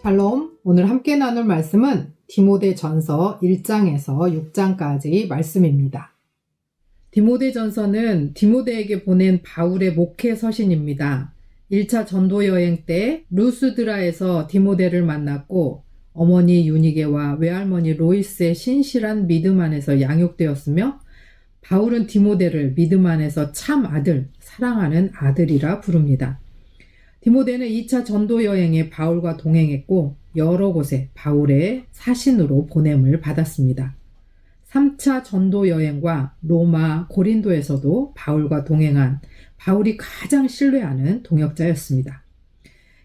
샬롬, 오늘 함께 나눌 말씀은 디모데전서 1장에서 6장까지 말씀입니다. 디모데전서는 디모데에게 보낸 바울의 목회 서신입니다. 1차 전도 여행 때 루스드라에서 디모데를 만났고 어머니 유니게와 외할머니 로이스의 신실한 믿음 안에서 양육되었으며 바울은 디모데를 믿음 안에서 참 아들, 사랑하는 아들이라 부릅니다. 디모데는 2차 전도 여행에 바울과 동행했고 여러 곳에 바울의 사신으로 보냄을 받았습니다. 3차 전도 여행과 로마, 고린도에서도 바울과 동행한 바울이 가장 신뢰하는 동역자였습니다.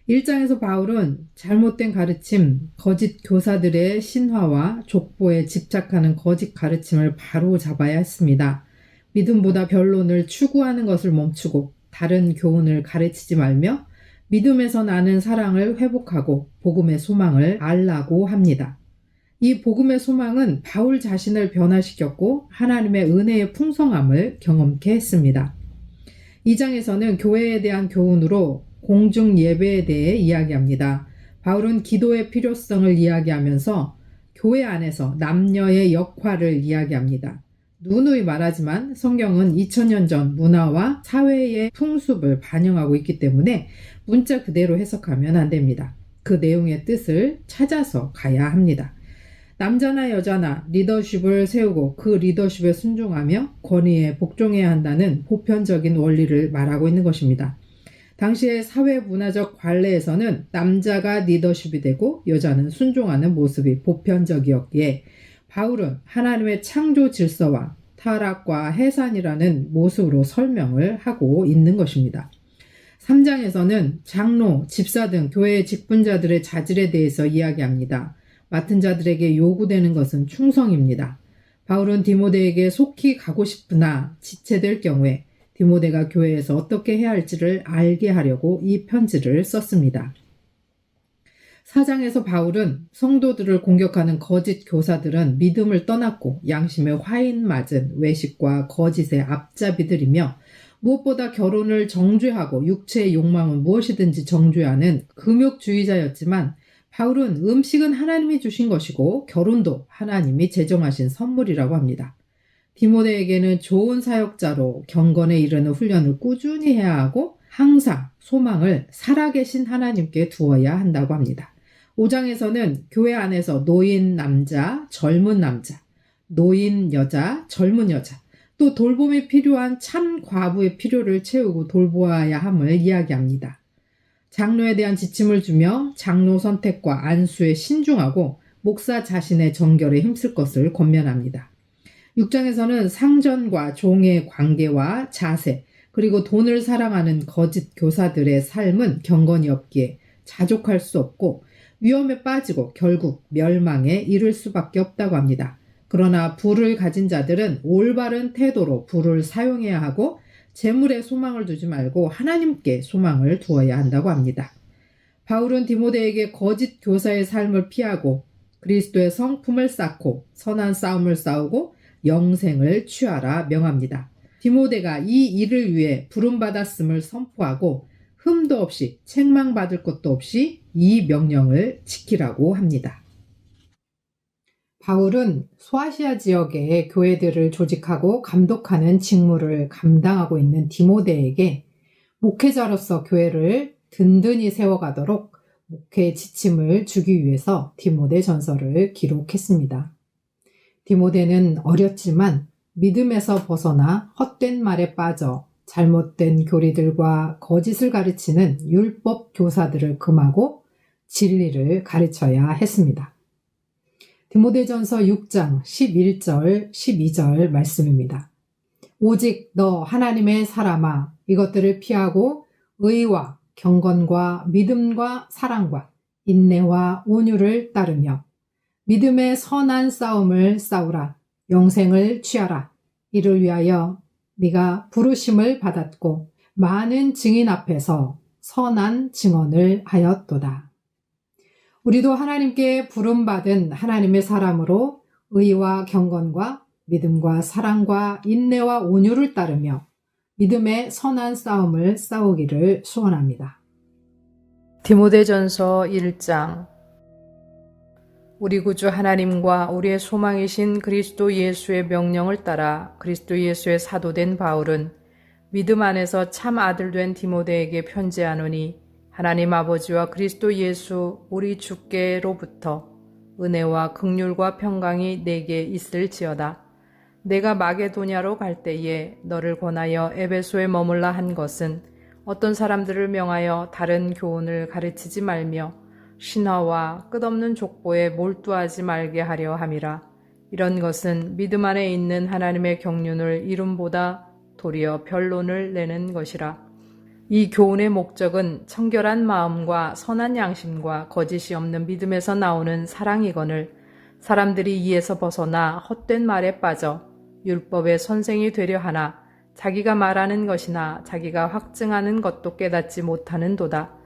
1장에서 바울은 잘못된 가르침, 거짓 교사들의 신화와 족보에 집착하는 거짓 가르침을 바로 잡아야 했습니다. 믿음보다 변론을 추구하는 것을 멈추고 다른 교훈을 가르치지 말며 믿음에서 나는 사랑을 회복하고 복음의 소망을 알라고 합니다. 이 복음의 소망은 바울 자신을 변화시켰고 하나님의 은혜의 풍성함을 경험케 했습니다. 2장에서는 교회에 대한 교훈으로 공중 예배에 대해 이야기합니다. 바울은 기도의 필요성을 이야기하면서 교회 안에서 남녀의 역할을 이야기합니다. 누누이 말하지만 성경은 2000년 전 문화와 사회의 풍습을 반영하고 있기 때문에 문자 그대로 해석하면 안 됩니다. 그 내용의 뜻을 찾아서 가야 합니다. 남자나 여자나 리더십을 세우고 그 리더십에 순종하며 권위에 복종해야 한다는 보편적인 원리를 말하고 있는 것입니다. 당시의 사회 문화적 관례에서는 남자가 리더십이 되고 여자는 순종하는 모습이 보편적이었기에 바울은 하나님의 창조 질서와 타락과 해산이라는 모습으로 설명을 하고 있는 것입니다. 3장에서는 장로, 집사 등 교회의 직분자들의 자질에 대해서 이야기합니다. 맡은 자들에게 요구되는 것은 충성입니다. 바울은 디모데에게 속히 가고 싶으나 지체될 경우에 디모데가 교회에서 어떻게 해야 할지를 알게 하려고 이 편지를 썼습니다. 4장에서 바울은 성도들을 공격하는 거짓 교사들은 믿음을 떠났고 양심에 화인 맞은 외식과 거짓의 앞잡이들이며 무엇보다 결혼을 정죄하고 육체의 욕망은 무엇이든지 정죄하는 금욕주의자였지만 바울은 음식은 하나님이 주신 것이고 결혼도 하나님이 제정하신 선물이라고 합니다. 디모데에게는 좋은 사역자로 경건에 이르는 훈련을 꾸준히 해야 하고 항상 소망을 살아계신 하나님께 두어야 한다고 합니다. 5장에서는 교회 안에서 노인 남자, 젊은 남자, 노인 여자, 젊은 여자, 또 돌봄이 필요한 참 과부의 필요를 채우고 돌보아야 함을 이야기합니다. 장로에 대한 지침을 주며 장로 선택과 안수에 신중하고 목사 자신의 정결에 힘쓸 것을 권면합니다. 6장에서는 상전과 종의 관계와 자세, 그리고 돈을 사랑하는 거짓 교사들의 삶은 경건이 없기에 자족할 수 없고 위험에 빠지고 결국 멸망에 이를 수밖에 없다고 합니다. 그러나 부를 가진 자들은 올바른 태도로 부를 사용해야 하고 재물에 소망을 두지 말고 하나님께 소망을 두어야 한다고 합니다. 바울은 디모데에게 거짓 교사의 삶을 피하고 그리스도의 성품을 쌓고 선한 싸움을 싸우고 영생을 취하라 명합니다. 디모데가 이 일을 위해 부름받았음을 선포하고 흠도 없이 책망받을 것도 없이 이 명령을 지키라고 합니다. 바울은 소아시아 지역의 교회들을 조직하고 감독하는 직무를 감당하고 있는 디모데에게 목회자로서 교회를 든든히 세워가도록 목회 지침을 주기 위해서 디모데 전서를 기록했습니다. 디모데는 어렸지만 믿음에서 벗어나 헛된 말에 빠져 잘못된 교리들과 거짓을 가르치는 율법 교사들을 금하고 진리를 가르쳐야 했습니다. 디모데전서 6장 11절 12절 말씀입니다. 오직 너 하나님의 사람아 이것들을 피하고 의와 경건과 믿음과 사랑과 인내와 온유를 따르며 믿음의 선한 싸움을 싸우라. 영생을 취하라. 이를 위하여 네가 부르심을 받았고 많은 증인 앞에서 선한 증언을 하였도다. 우리도 하나님께 부름받은 하나님의 사람으로 의와 경건과 믿음과 사랑과 인내와 온유를 따르며 믿음의 선한 싸움을 싸우기를 소원합니다. 디모데전서 1장 우리 구주 하나님과 우리의 소망이신 그리스도 예수의 명령을 따라 그리스도 예수의 사도된 바울은 믿음 안에서 참 아들 된 디모데에게 편지하노니 하나님 아버지와 그리스도 예수 우리 주께로부터 은혜와 긍휼과 평강이 내게 있을지어다. 내가 마게도냐로 갈 때에 너를 권하여 에베소에 머물라 한 것은 어떤 사람들을 명하여 다른 교훈을 가르치지 말며 신화와 끝없는 족보에 몰두하지 말게 하려 함이라. 이런 것은 믿음 안에 있는 하나님의 경륜을 이름보다 도리어 변론을 내는 것이라. 이 교훈의 목적은 청결한 마음과 선한 양심과 거짓이 없는 믿음에서 나오는 사랑이거늘 사람들이 이에서 벗어나 헛된 말에 빠져 율법의 선생이 되려 하나 자기가 말하는 것이나 자기가 확증하는 것도 깨닫지 못하는도다.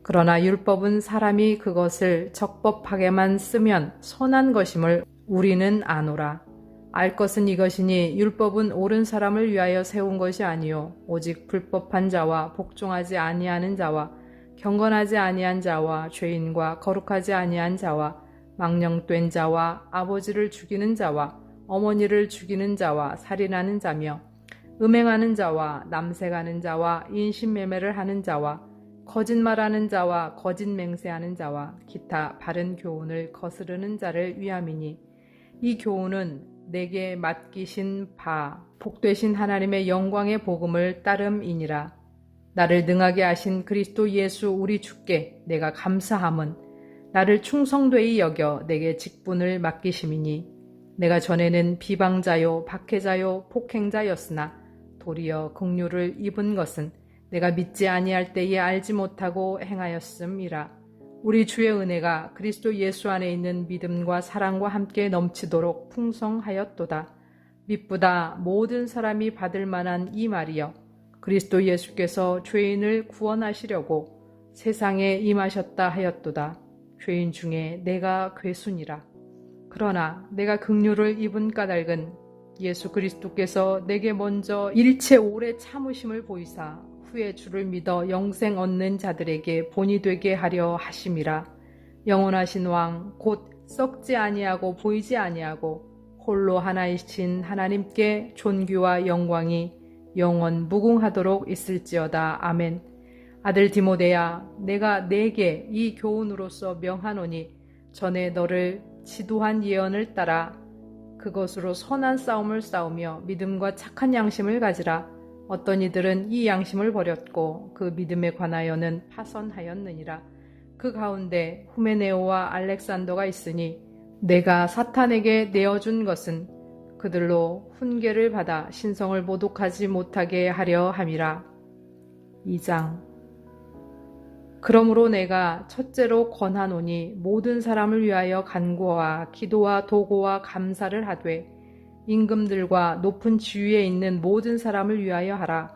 그러나 율법은 사람이 그것을 적법하게만 쓰면 선한 것임을 우리는 아노라. 알 것은 이것이니 율법은 옳은 사람을 위하여 세운 것이 아니요 오직 불법한 자와 복종하지 아니하는 자와 경건하지 아니한 자와 죄인과 거룩하지 아니한 자와 망령된 자와 아버지를 죽이는 자와 어머니를 죽이는 자와 살인하는 자며 음행하는 자와 남색하는 자와 인신매매를 하는 자와 거짓말하는 자와 거짓 맹세하는 자와 기타 바른 교훈을 거스르는 자를 위함이니 이 교훈은 내게 맡기신 바 복되신 하나님의 영광의 복음을 따름이니라. 나를 능하게 하신 그리스도 예수 우리 주께 내가 감사함은 나를 충성되이 여겨 내게 직분을 맡기심이니 내가 전에는 비방자요 박해자요 폭행자였으나 도리어 긍휼을 입은 것은 내가 믿지 아니할 때에 알지 못하고 행하였음이라. 우리 주의 은혜가 그리스도 예수 안에 있는 믿음과 사랑과 함께 넘치도록 풍성하였도다. 믿보다 모든 사람이 받을 만한 이 말이여 그리스도 예수께서 죄인을 구원하시려고 세상에 임하셨다 하였도다. 죄인 중에 내가 괴순이라. 그러나 내가 긍휼을 입은 까닭은 예수 그리스도께서 내게 먼저 일체 오래 참으심을 보이사 후에 주를 믿어 영생 얻는 자들에게 본이 되게 하려 하심이라. 영원하신 왕 곧 썩지 아니하고 보이지 아니하고 홀로 하나이신 하나님께 존귀와 영광이 영원 무궁하도록 있을지어다. 아멘. 아들 디모데야, 내가 네게 이 교훈으로서 명하노니 전에 너를 지도한 예언을 따라 그것으로 선한 싸움을 싸우며 믿음과 착한 양심을 가지라. 어떤 이들은 이 양심을 버렸고 그 믿음에 관하여는 파선하였느니라. 그 가운데 후메네오와 알렉산더가 있으니 내가 사탄에게 내어준 것은 그들로 훈계를 받아 신성을 모독하지 못하게 하려 함이라. 2장. 그러므로 내가 첫째로 권하노니 모든 사람을 위하여 간구와 기도와 도고와 감사를 하되 임금들과 높은 지위에 있는 모든 사람을 위하여 하라.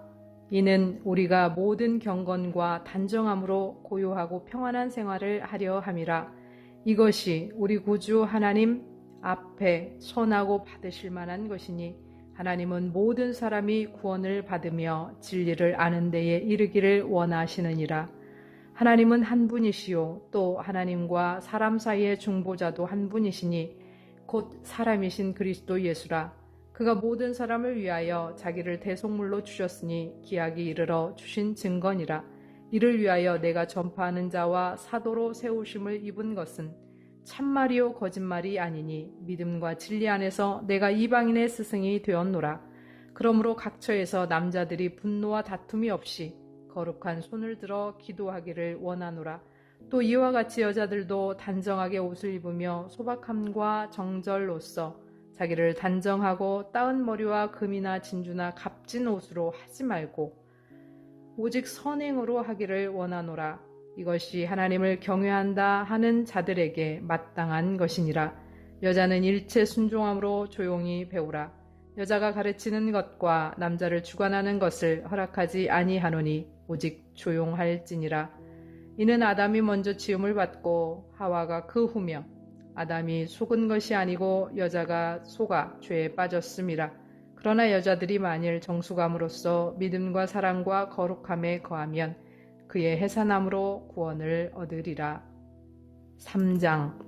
이는 우리가 모든 경건과 단정함으로 고요하고 평안한 생활을 하려 함이라. 이것이 우리 구주 하나님 앞에 선하고 받으실 만한 것이니 하나님은 모든 사람이 구원을 받으며 진리를 아는 데에 이르기를 원하시느니라. 하나님은 한 분이시요 또 하나님과 사람 사이의 중보자도 한 분이시니 곧 사람이신 그리스도 예수라. 그가 모든 사람을 위하여 자기를 대속물로 주셨으니 기약이 이르러 주신 증거니라. 이를 위하여 내가 전파하는 자와 사도로 세우심을 입은 것은 참말이요 거짓말이 아니니 믿음과 진리 안에서 내가 이방인의 스승이 되었노라. 그러므로 각처에서 남자들이 분노와 다툼이 없이 거룩한 손을 들어 기도하기를 원하노라. 또 이와 같이 여자들도 단정하게 옷을 입으며 소박함과 정절로써 자기를 단정하고 따은 머리와 금이나 진주나 값진 옷으로 하지 말고 오직 선행으로 하기를 원하노라. 이것이 하나님을 경외한다 하는 자들에게 마땅한 것이니라. 여자는 일체 순종함으로 조용히 배우라. 여자가 가르치는 것과 남자를 주관하는 것을 허락하지 아니하노니 오직 조용할지니라. 이는 아담이 먼저 지음을 받고 하와가 그 후며 아담이 속은 것이 아니고 여자가 속아 죄에 빠졌음이라. 그러나 여자들이 만일 정숙함으로써 믿음과 사랑과 거룩함에 거하면 그의 해산함으로 구원을 얻으리라. 3장.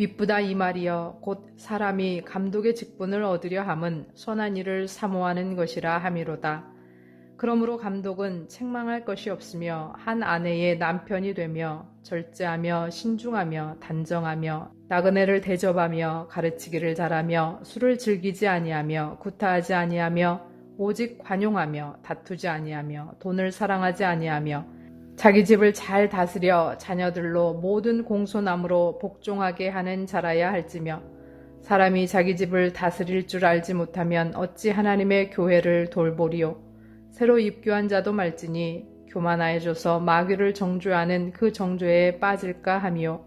미쁘다 이 말이여 곧 사람이 감독의 직분을 얻으려 함은 선한 일을 사모하는 것이라 함이로다. 그러므로 감독은 책망할 것이 없으며 한 아내의 남편이 되며 절제하며 신중하며 단정하며 나그네를 대접하며 가르치기를 잘하며 술을 즐기지 아니하며 구타하지 아니하며 오직 관용하며 다투지 아니하며 돈을 사랑하지 아니하며 자기 집을 잘 다스려 자녀들로 모든 공소남으로 복종하게 하는 자라야 할지며 사람이 자기 집을 다스릴 줄 알지 못하면 어찌 하나님의 교회를 돌보리요. 새로 입교한 자도 말지니 교만하여져서 마귀를 정죄하는 그 정죄에 빠질까 하미요.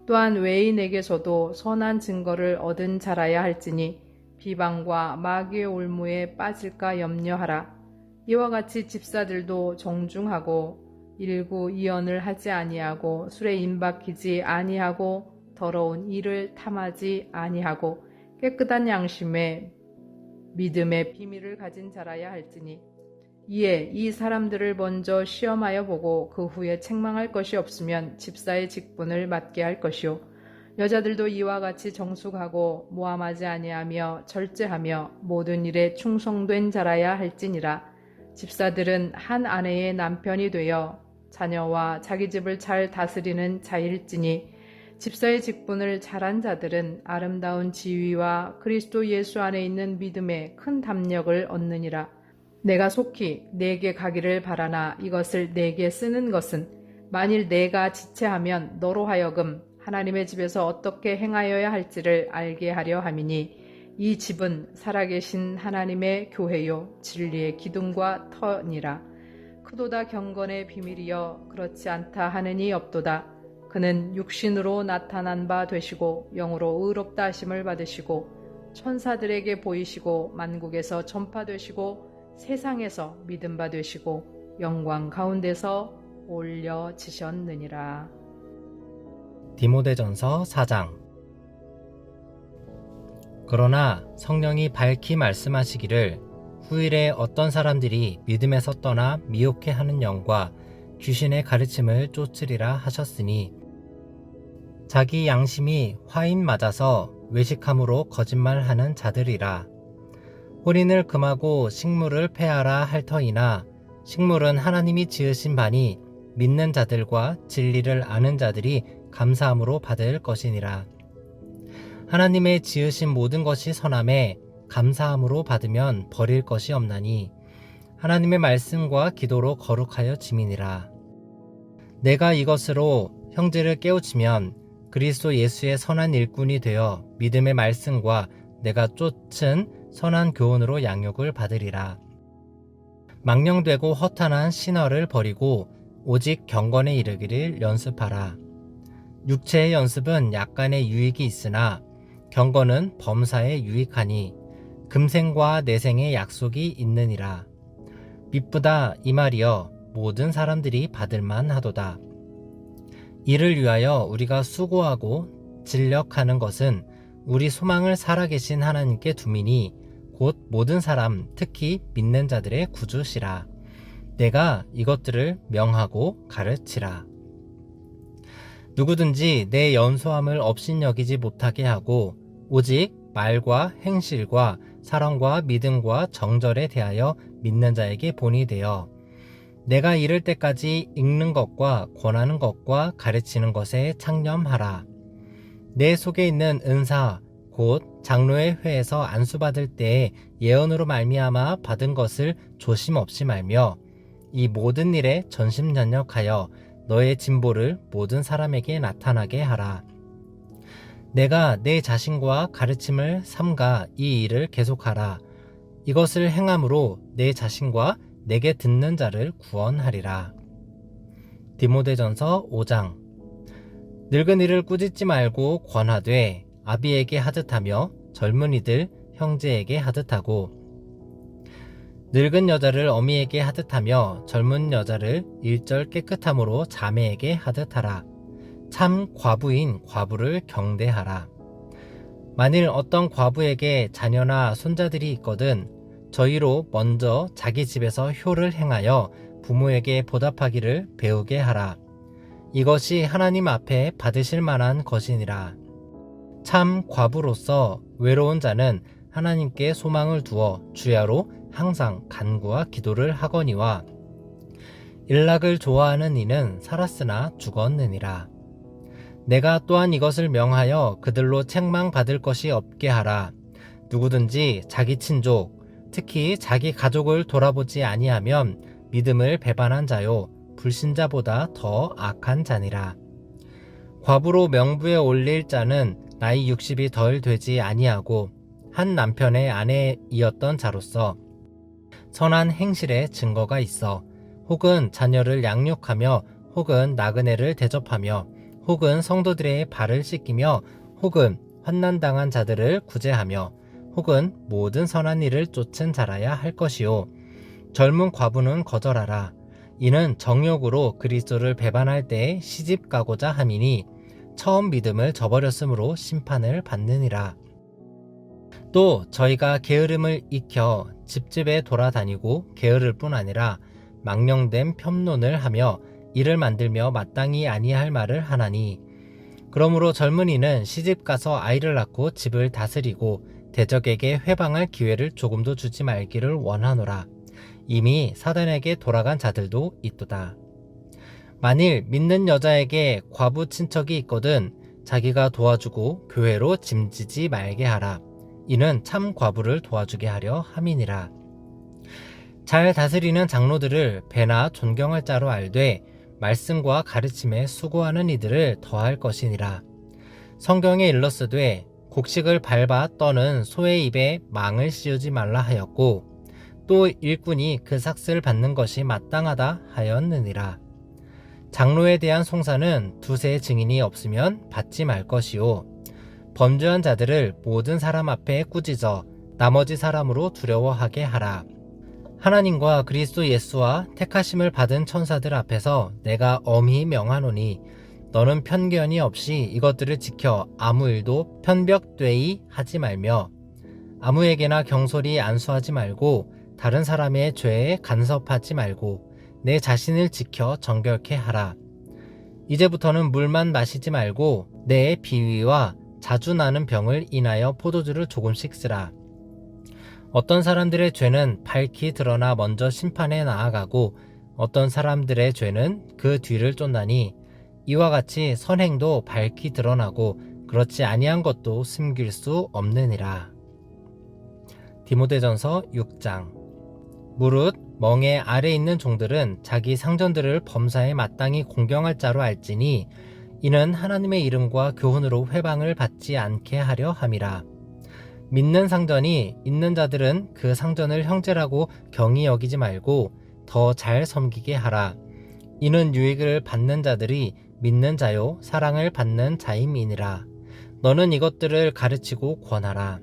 또한 외인에게서도 선한 증거를 얻은 자라야 할지니 비방과 마귀의 올무에 빠질까 염려하라. 이와 같이 집사들도 정중하고 일구이연을 하지 아니하고 술에 임박히지 아니하고 더러운 일을 탐하지 아니하고 깨끗한 양심에 믿음의 비밀을 가진 자라야 할지니 이에 이 사람들을 먼저 시험하여 보고 그 후에 책망할 것이 없으면 집사의 직분을 맡게 할 것이요. 여자들도 이와 같이 정숙하고 모함하지 아니하며 절제하며 모든 일에 충성된 자라야 할지니라. 집사들은 한 아내의 남편이 되어 자녀와 자기 집을 잘 다스리는 자일지니 집사의 직분을 잘한 자들은 아름다운 지위와 그리스도 예수 안에 있는 믿음에 큰 담력을 얻느니라. 내가 속히 내게 가기를 바라나 이것을 내게 쓰는 것은 만일 내가 지체하면 너로 하여금 하나님의 집에서 어떻게 행하여야 할지를 알게 하려 함이니 이 집은 살아계신 하나님의 교회요 진리의 기둥과 터니라. 크도다 경건의 비밀이여 그렇지 않다 하느니 없도다. 그는 육신으로 나타난 바 되시고 영으로 의롭다 하심을 받으시고 천사들에게 보이시고 만국에서 전파되시고 세상에서 믿음 바 되시고 영광 가운데서 올려지셨느니라. 디모데전서 4장. 그러나 성령이 밝히 말씀하시기를 후일에 어떤 사람들이 믿음에서 떠나 미혹해 하는 영과 귀신의 가르침을 쫓으리라 하셨으니 자기 양심이 화인 맞아서 외식함으로 거짓말하는 자들이라. 혼인을 금하고 식물을 폐하라 할 터이나 식물은 하나님이 지으신 바니 믿는 자들과 진리를 아는 자들이 감사함으로 받을 것이니라. 하나님의 지으신 모든 것이 선함에 감사함으로 받으면 버릴 것이 없나니 하나님의 말씀과 기도로 거룩하여 지미니라. 내가 이것으로 형제를 깨우치면 그리스도 예수의 선한 일꾼이 되어 믿음의 말씀과 내가 쫓은 선한 교훈으로 양육을 받으리라. 망령되고 허탄한 신화를 버리고 오직 경건에 이르기를 연습하라. 육체의 연습은 약간의 유익이 있으나 경건은 범사에 유익하니 금생과 내생의 약속이 있느니라. 미쁘다 이 말이여 모든 사람들이 받을만 하도다. 이를 위하여 우리가 수고하고 진력하는 것은 우리 소망을 살아계신 하나님께 두미니 곧 모든 사람 특히 믿는 자들의 구주시라. 내가 이것들을 명하고 가르치라. 누구든지 내 연소함을 업신여기지 못하게 하고 오직 말과 행실과 사랑과 믿음과 정절에 대하여 믿는 자에게 본이 되어 내가 이를 때까지 읽는 것과 권하는 것과 가르치는 것에 창념하라. 내 속에 있는 은사 곧 장로의 회에서 안수받을 때에 예언으로 말미암아 받은 것을 조심 없이 말며 이 모든 일에 전심전력하여 너의 진보를 모든 사람에게 나타나게 하라. 내가 내 자신과 가르침을 삼가 이 일을 계속하라. 이것을 행함으로 내 자신과 내게 듣는 자를 구원하리라. 디모데전서 5장. 늙은이를 꾸짖지 말고 권하되 아비에게 하듯하며 젊은이들 형제에게 하듯하고 늙은 여자를 어미에게 하듯하며 젊은 여자를 일절 깨끗함으로 자매에게 하듯하라. 참 과부인 과부를 경대하라. 만일 어떤 과부에게 자녀나 손자들이 있거든 저희로 먼저 자기 집에서 효를 행하여 부모에게 보답하기를 배우게 하라. 이것이 하나님 앞에 받으실 만한 것이니라. 참 과부로서 외로운 자는 하나님께 소망을 두어 주야로 항상 간구와 기도를 하거니와 일락을 좋아하는 이는 살았으나 죽었느니라. 내가 또한 이것을 명하여 그들로 책망받을 것이 없게 하라. 누구든지 자기 친족, 특히 자기 가족을 돌아보지 아니하면 믿음을 배반한 자요 불신자보다 더 악한 자니라. 과부로 명부에 올릴 자는 나이 60이 덜 되지 아니하고 한 남편의 아내이었던 자로서 선한 행실의 증거가 있어 혹은 자녀를 양육하며 혹은 나그네를 대접하며 혹은 성도들의 발을 씻기며 혹은 환난당한 자들을 구제하며 혹은 모든 선한 일을 쫓은 자라야 할 것이요 젊은 과부는 거절하라. 이는 정욕으로 그리스도를 배반할 때에 시집 가고자 함이니 처음 믿음을 저버렸으므로 심판을 받느니라. 또 저희가 게으름을 익혀 집집에 돌아다니고 게으를 뿐 아니라 망령된 편론을 하며 이를 만들며 마땅히 아니할 말을 하나니 그러므로 젊은이는 시집가서 아이를 낳고 집을 다스리고 대적에게 회방할 기회를 조금도 주지 말기를 원하노라. 이미 사단에게 돌아간 자들도 있도다. 만일 믿는 여자에게 과부 친척이 있거든 자기가 도와주고 교회로 짐지지 말게 하라. 이는 참 과부를 도와주게 하려 함이니라. 잘 다스리는 장로들을 배나 존경할 자로 알되 말씀과 가르침에 수고하는 이들을 더할 것이니라. 성경에 일렀으되 곡식을 밟아 떠는 소의 입에 망을 씌우지 말라 하였고 또 일꾼이 그 삭슬 받는 것이 마땅하다 하였느니라. 장로에 대한 송사는 두세 증인이 없으면 받지 말 것이요 범죄한 자들을 모든 사람 앞에 꾸짖어 나머지 사람으로 두려워하게 하라. 하나님과 그리스도 예수와 택하심을 받은 천사들 앞에서 내가 엄히 명하노니 너는 편견이 없이 이것들을 지켜 아무 일도 편벽되이 하지 말며 아무에게나 경솔히 안수하지 말고 다른 사람의 죄에 간섭하지 말고 내 자신을 지켜 정결케 하라. 이제부터는 물만 마시지 말고 내 비위와 자주 나는 병을 인하여 포도주를 조금씩 쓰라. 어떤 사람들의 죄는 밝히 드러나 먼저 심판에 나아가고 어떤 사람들의 죄는 그 뒤를 쫓나니 이와 같이 선행도 밝히 드러나고 그렇지 아니한 것도 숨길 수 없느니라. 디모데전서 6장. 무릇 멍에 아래 있는 종들은 자기 상전들을 범사에 마땅히 공경할 자로 알지니 이는 하나님의 이름과 교훈으로 회방을 받지 않게 하려 함이라. 믿는 상전이 있는 자들은 그 상전을 형제라고 경히 여기지 말고 더 잘 섬기게 하라. 이는 유익을 받는 자들이 믿는 자요 사랑을 받는 자임이니라. 너는 이것들을 가르치고 권하라.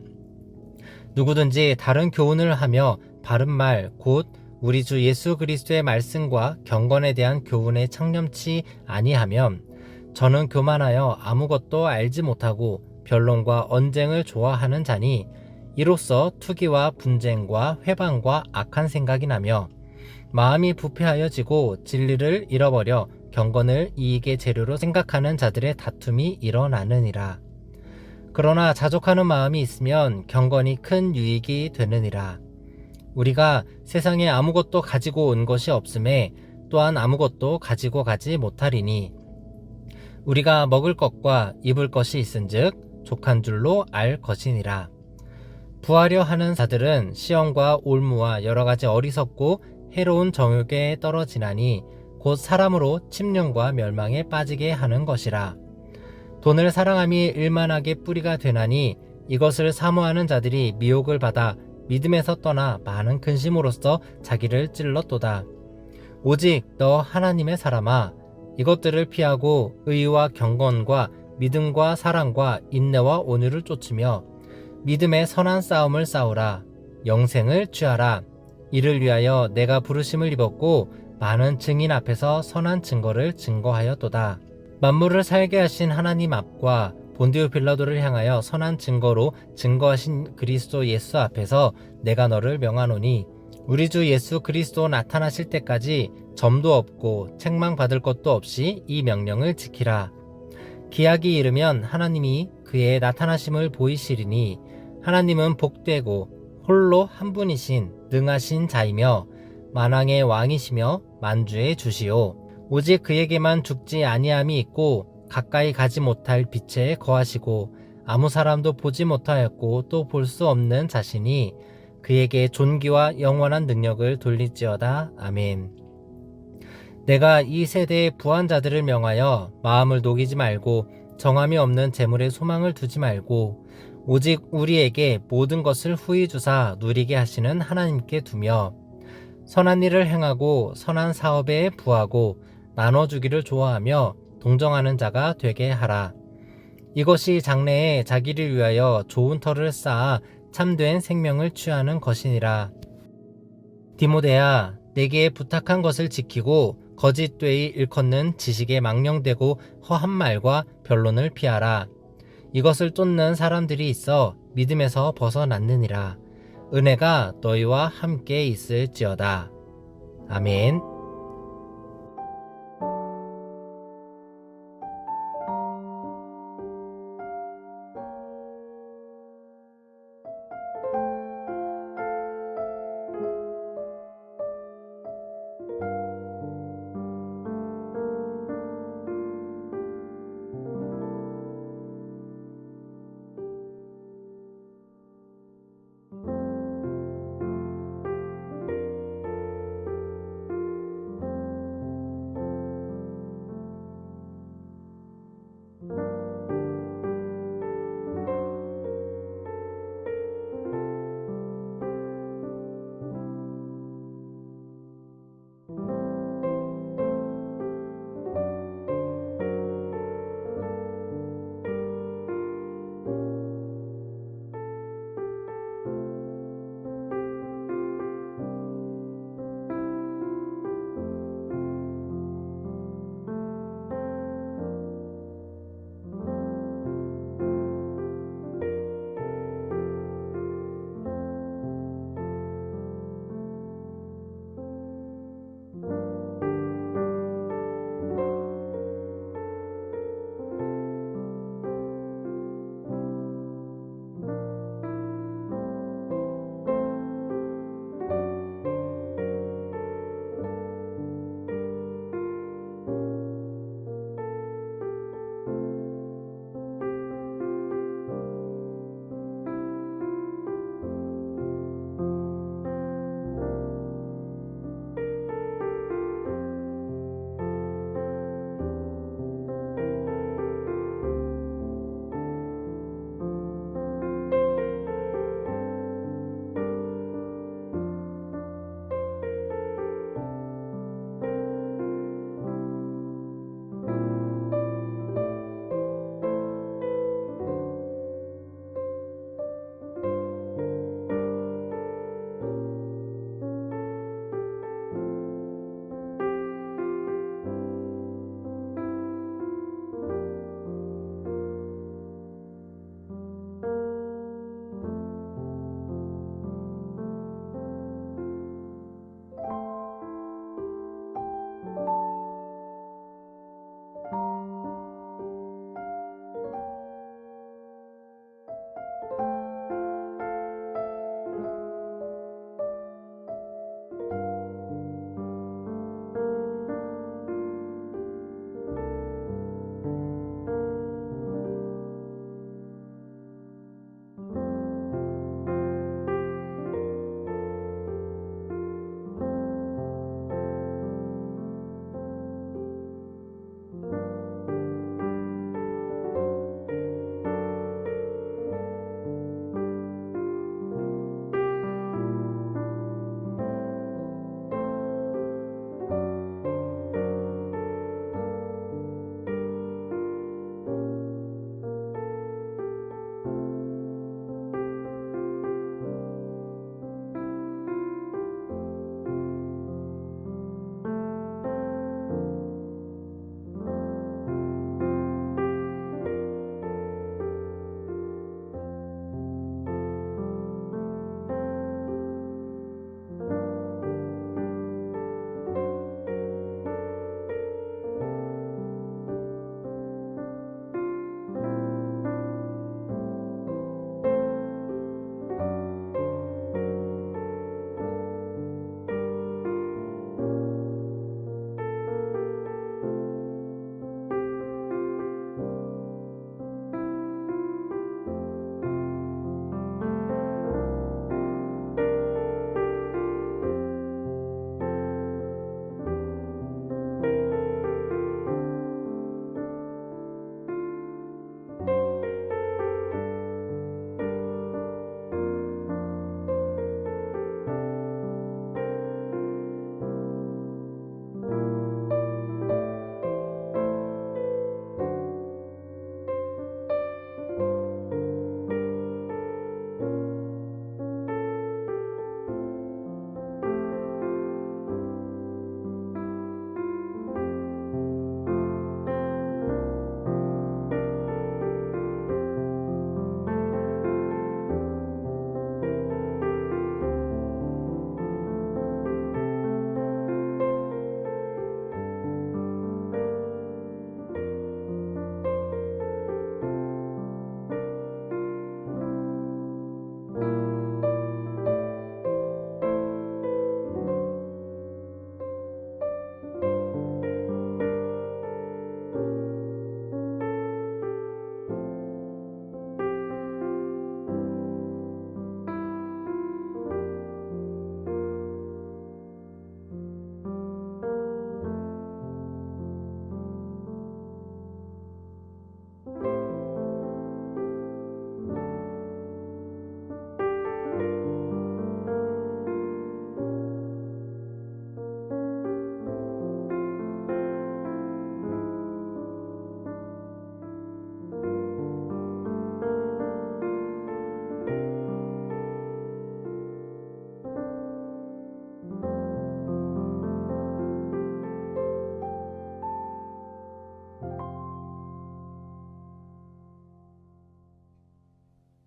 누구든지 다른 교훈을 하며 바른 말 곧 우리 주 예수 그리스도의 말씀과 경건에 대한 교훈에 창념치 아니하면 저는 교만하여 아무것도 알지 못하고 변론과 언쟁을 좋아하는 자니 이로써 투기와 분쟁과 회방과 악한 생각이 나며 마음이 부패하여지고 진리를 잃어버려 경건을 이익의 재료로 생각하는 자들의 다툼이 일어나느니라. 그러나 자족하는 마음이 있으면 경건이 큰 유익이 되느니라. 우리가 세상에 아무것도 가지고 온 것이 없음에 또한 아무것도 가지고 가지 못하리니 우리가 먹을 것과 입을 것이 있은즉 족한 줄로 알 것이니라. 부하려 하는 자들은 시험과 올무와 여러 가지 어리석고 해로운 정욕에 떨어지나니 곧 사람으로 침령과 멸망에 빠지게 하는 것이라. 돈을 사랑함이 일만하게 뿌리가 되나니 이것을 사모하는 자들이 미혹을 받아 믿음에서 떠나 많은 근심으로써 자기를 찔렀도다. 오직 너 하나님의 사람아 이것들을 피하고 의와 경건과 믿음과 사랑과 인내와 온유를 쫓으며 믿음의 선한 싸움을 싸우라. 영생을 취하라. 이를 위하여 내가 부르심을 입었고 많은 증인 앞에서 선한 증거를 증거하였도다. 만물을 살게 하신 하나님 앞과 본디오 빌라도를 향하여 선한 증거로 증거하신 그리스도 예수 앞에서 내가 너를 명하노니 우리 주 예수 그리스도 나타나실 때까지 점도 없고 책망받을 것도 없이 이 명령을 지키라. 기약이 이르면 하나님이 그 그의 나타나심을 보이시리니 하나님은 복되고 홀로 한 분이신 능하신 자이며 만왕의 왕이시며 만주의 주시오. 오직 그에게만 죽지 아니함이 있고 가까이 가지 못할 빛에 거하시고 아무 사람도 보지 못하였고 또 볼 수 없는 자신이 그에게 존귀와 영원한 능력을 돌릴지어다. 아멘. 내가 이 세대의 부한 자들을 명하여 마음을 녹이지 말고 정함이 없는 재물에 소망을 두지 말고 오직 우리에게 모든 것을 후히 주사 누리게 하시는 하나님께 두며 선한 일을 행하고 선한 사업에 부하고 나눠주기를 좋아하며 동정하는 자가 되게 하라. 이것이 장래에 자기를 위하여 좋은 터를 쌓아 참된 생명을 취하는 것이니라. 디모데야, 내게 부탁한 것을 지키고 거짓되이 일컫는 지식에 망령되고 허한 말과 변론을 피하라. 이것을 쫓는 사람들이 있어 믿음에서 벗어났느니라. 은혜가 너희와 함께 있을지어다. 아멘.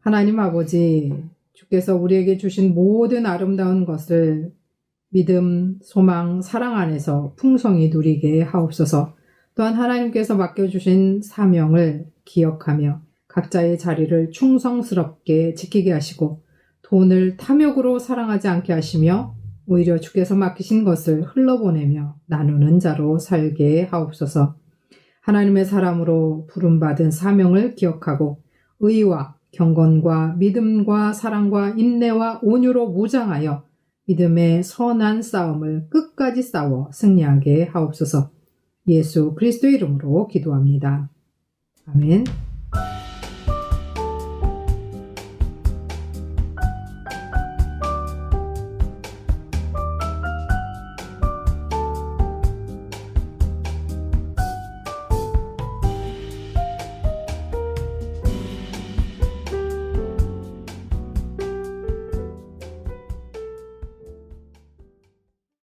하나님 아버지, 주께서 우리에게 주신 모든 아름다운 것을 믿음, 소망, 사랑 안에서 풍성히 누리게 하옵소서. 또한 하나님께서 맡겨주신 사명을 기억하며 각자의 자리를 충성스럽게 지키게 하시고 돈을 탐욕으로 사랑하지 않게 하시며 오히려 주께서 맡기신 것을 흘러보내며 나누는 자로 살게 하옵소서. 하나님의 사람으로 부름받은 사명을 기억하고 의와 경건과 믿음과 사랑과 인내와 온유로 무장하여 믿음의 선한 싸움을 끝까지 싸워 승리하게 하옵소서. 예수 그리스도의 이름으로 기도합니다. 아멘.